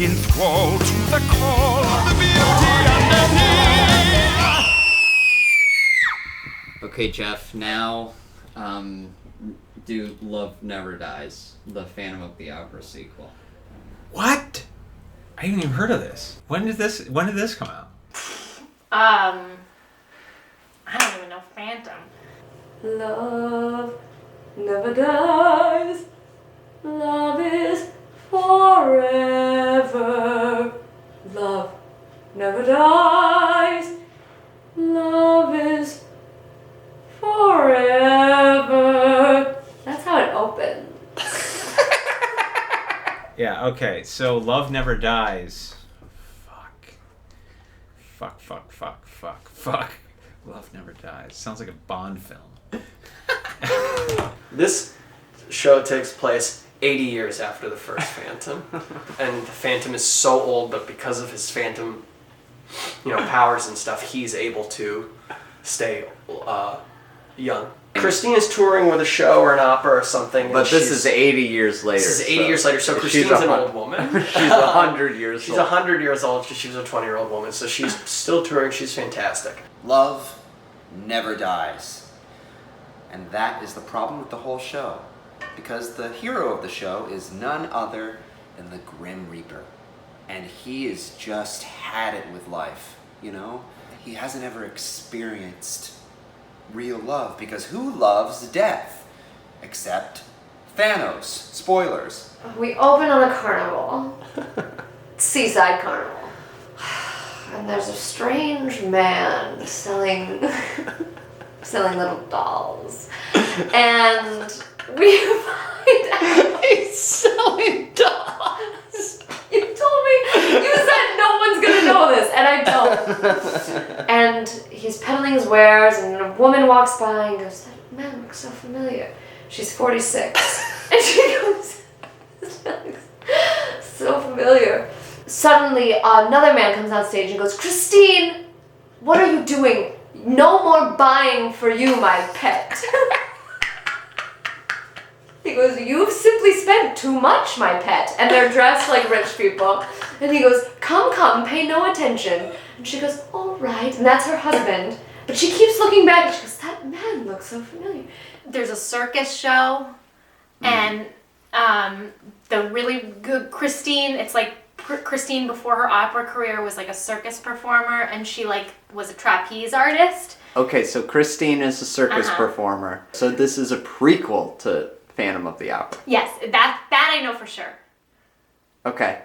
enthralled to the call of the beauty underneath. Okay, Jeff, now do Love Never Dies, the Phantom of the Opera sequel. What? I haven't even heard of this. When did this come out? I don't even know Phantom. Love never dies. Love is forever. Love never dies. Love is forever. That's how it opened. Yeah, okay, so Love Never Dies. Fuck. Love Never Dies. Sounds like a Bond film. This show takes place 80 years after the first Phantom. And the Phantom is so old, but because of his Phantom, powers and stuff, he's able to stay young. Christine is touring with a show or an opera or something. But this is 80 years later. This is 80 years later, so Christine's an old woman. She's 100 years old. She's 100 years old because she was a 20-year-old woman, so she's still touring. She's fantastic. Love never dies. And that is the problem with the whole show. Because the hero of the show is none other than the Grim Reaper. And he has just had it with life, He hasn't ever experienced real love, because who loves death? Except Thanos. Spoilers. We open on a carnival. Seaside carnival. And there's a strange man selling little dolls. And we find out He's selling dolls. you told me, you said no one's gonna know this, and I don't. And he's peddling his wares, and a woman walks by and goes, "That man looks so familiar." She's 46. And she goes, "This man looks so familiar." Suddenly, another man comes on stage and goes, "Christine, what are you doing? No more buying for you, my pet." He goes, "You've simply spent too much, my pet." And they're dressed like rich people. And he goes, "Come, pay no attention." And she goes, "All right." And that's her husband. But she keeps looking back and she goes, "That man looks so familiar." There's a circus show, and the really good Christine, it's like Christine before her opera career was like a circus performer, and she was a trapeze artist. Okay, so Christine is a circus performer. So this is a prequel to Phantom of the Opera. Yes, that I know for sure. Okay.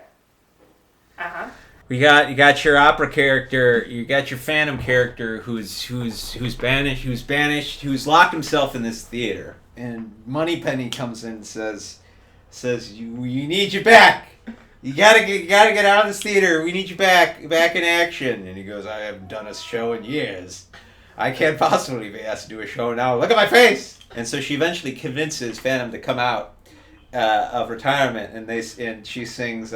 You got your opera character, you got your Phantom character who's banished, who's locked himself in this theater. And Moneypenny comes in and says you need you back. You gotta get out of this theater. We need you back in action. And he goes, "I haven't done a show in years. I can't possibly be asked to do a show now. Look at my face." And so she eventually convinces Phantom to come out of retirement, and she sings,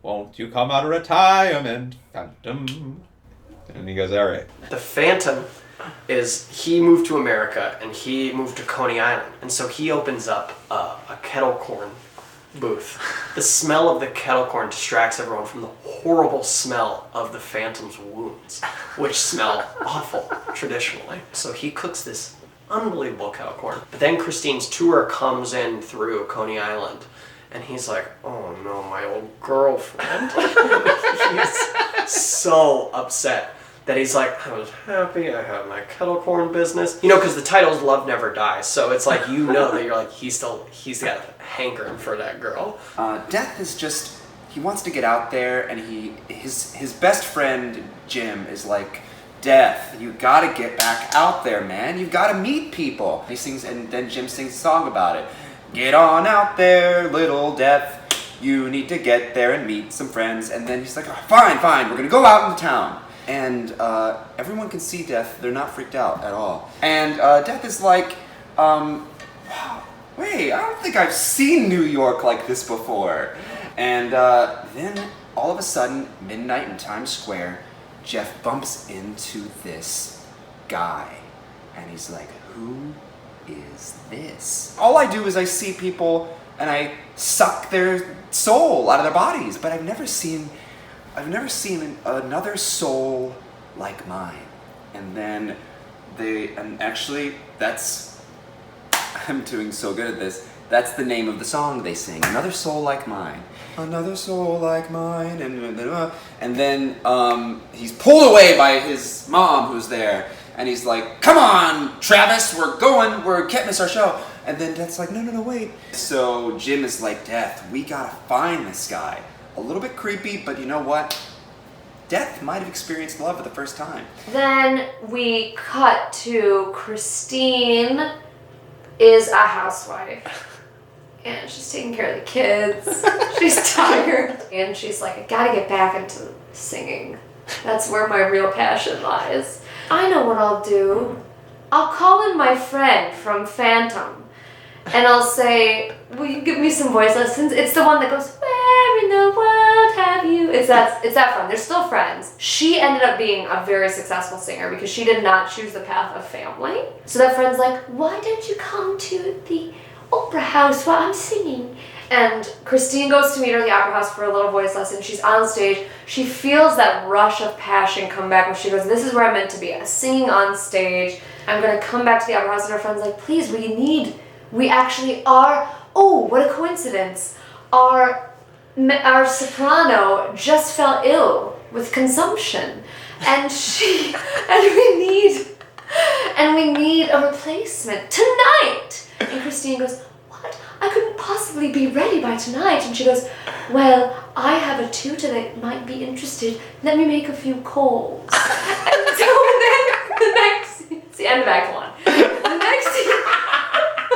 "Won't you come out of retirement, Phantom?" And he goes, "All right." The Phantom he moved to America, and he moved to Coney Island. And so he opens up a kettle corn booth. The smell of the kettle corn distracts everyone from the horrible smell of the Phantom's wounds, which smell awful traditionally. So he cooks this unbelievable kettle corn. But then Christine's tour comes in through Coney Island, and he's like, "Oh no, my old girlfriend." He's so upset that he's like, "I was happy, I had my kettle corn business." Because the title's Love Never Dies, so it's like, that you're like, he's got a hankering for that girl. Death is just, he wants to get out there, and his best friend, Jim, is like, "Death, you gotta get back out there, man. You gotta meet people." He sings, and then Jim sings a song about it. "Get on out there, little Death. You need to get there and meet some friends." And then he's like, "Oh, fine, we're gonna go out into town." And everyone can see Death. They're not freaked out at all. And Death is like, "Wait, I don't think I've seen New York like this before." And then all of a sudden, midnight in Times Square, Jeff bumps into this guy. And he's like, "Who is this?" All I do is I see people and I suck their soul out of their bodies. But I've never seen another soul like mine. And then actually, I'm doing so good at this. That's the name of the song they sing. Another soul like mine. Another soul like mine. And then he's pulled away by his mom who's there. And he's like, come on, Travis, we can't miss our show. And then Death's like, no, wait. So Jim is like, Death, we gotta find this guy. A little bit creepy, but you know what? Death might have experienced love for the first time. Then we cut to Christine is a housewife. And she's taking care of the kids. She's tired. And she's like, I gotta get back into singing. That's where my real passion lies. I know what I'll do. I'll call in my friend from Phantom. And I'll say, will you give me some voice lessons? It's the one that goes, where in the world have you? It's that friend. They're still friends. She ended up being a very successful singer because she did not choose the path of family. So that friend's like, why don't you come to the opera house while I'm singing? And Christine goes to meet her at the opera house for a little voice lesson. She's on stage. She feels that rush of passion come back when she goes, this is where I'm meant to be, singing on stage. I'm going to come back to the opera house. And her friend's like, please, we actually are, oh, what a coincidence. Our soprano just fell ill with consumption. And we need a replacement tonight. And Christine goes, what? I couldn't possibly be ready by tonight. And she goes, well, I have a tutor that might be interested. Let me make a few calls. And so then it's the end of Act 1. The next scene.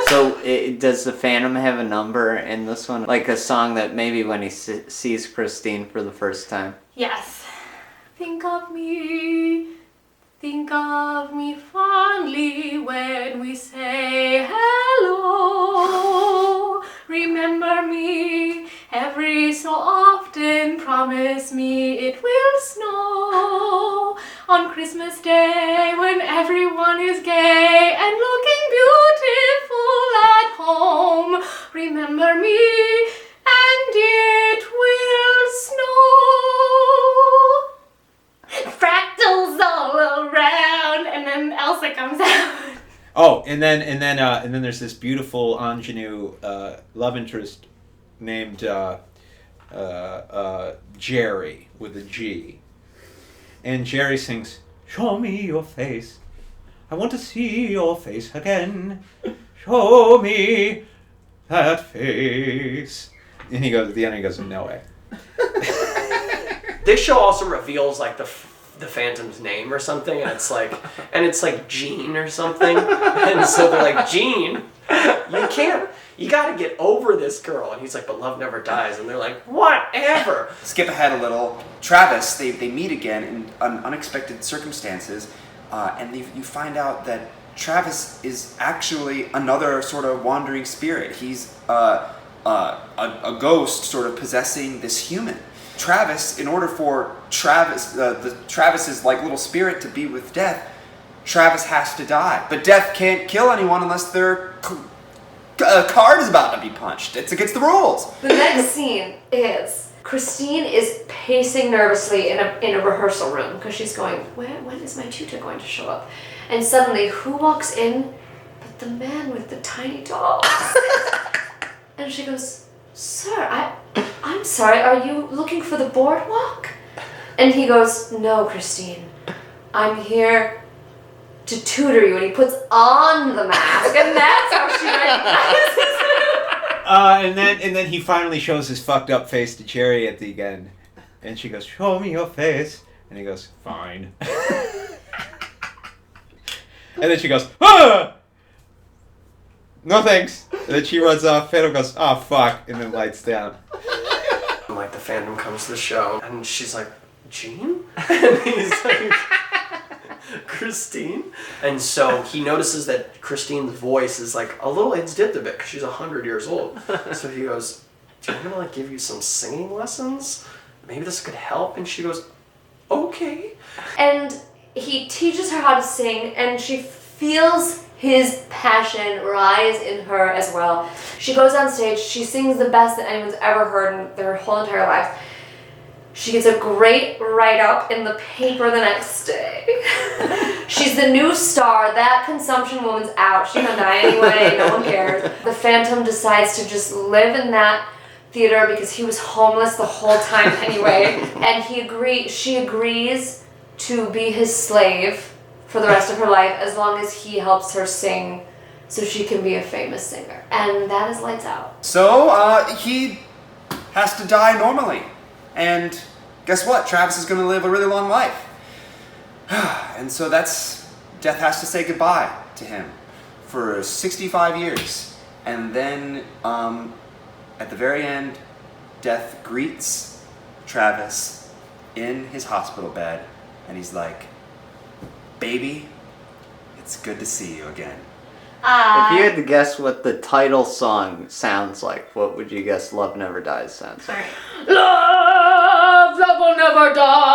So does the Phantom have a number in this one? Like a song that maybe when he sees Christine for the first time? Yes. Think of me fondly when we say hello. Remember me every so often, promise me it will snow. On Christmas Day when everyone is gay and looking beautiful at home, remember me and it will snow. Fractals all around, and then Elsa comes out. Oh, and then there's this beautiful ingenue love interest named Jerry with a G, and Jerry sings, "Show me your face, I want to see your face again. Show me that face." And he goes at the end. He goes, "No way." This show also reveals like the Phantom's name or something, and it's like Jean or something, and so they're like, Jean, you gotta get over this girl, and he's like, but love never dies, and they're like, whatever. Skip ahead a little. Travis, they meet again in unexpected circumstances, and you find out that Travis is actually another sort of wandering spirit. He's a ghost sort of possessing this human. Travis, in order for Travis's like little spirit to be with Death, Travis has to die. But Death can't kill anyone unless their card is about to be punched. It's against the rules. The next scene is Christine is pacing nervously in a rehearsal room because she's going, when is my tutor going to show up? And suddenly, who walks in but the man with the tiny dolls? And she goes, "Sir, I'm sorry, are you looking for the boardwalk?" And he goes, "No, Christine, I'm here to tutor you." And he puts on the mask, and that's how she recognizes him. And then he finally shows his fucked up face to Jerry at the end, and she goes, "Show me your face," and he goes, "Fine." And then she goes, "Ah! No thanks." And then she runs off. Phantom goes, "Oh fuck," and then lights down. And like the Phantom comes to the show, and she's like, "Jean?" And he's like, "Christine?" And so he notices that Christine's voice is like a little, it's dipped a bit because she's 100 years old. So he goes, "Do you want me to like give you some singing lessons? Maybe this could help." And she goes, "Okay." And he teaches her how to sing, and she feels his passion rise in her as well. She goes on stage, she sings the best that anyone's ever heard in their whole entire lives. She gets a great write-up in the paper the next day. She's the new star. That consumption woman's out. She's gonna die anyway, no one cares. The Phantom decides to just live in that theater because he was homeless the whole time anyway. And she agrees to be his slave for the rest of her life as long as he helps her sing so she can be a famous singer. And that is Lights Out. So, he has to die normally. And guess what? Travis is going to live a really long life. And so death has to say goodbye to him for 65 years. And then, at the very end, death greets Travis in his hospital bed. And he's like, baby, it's good to see you again. If you had to guess what the title song sounds like, what would you guess Love Never Dies sounds like? Love will never die.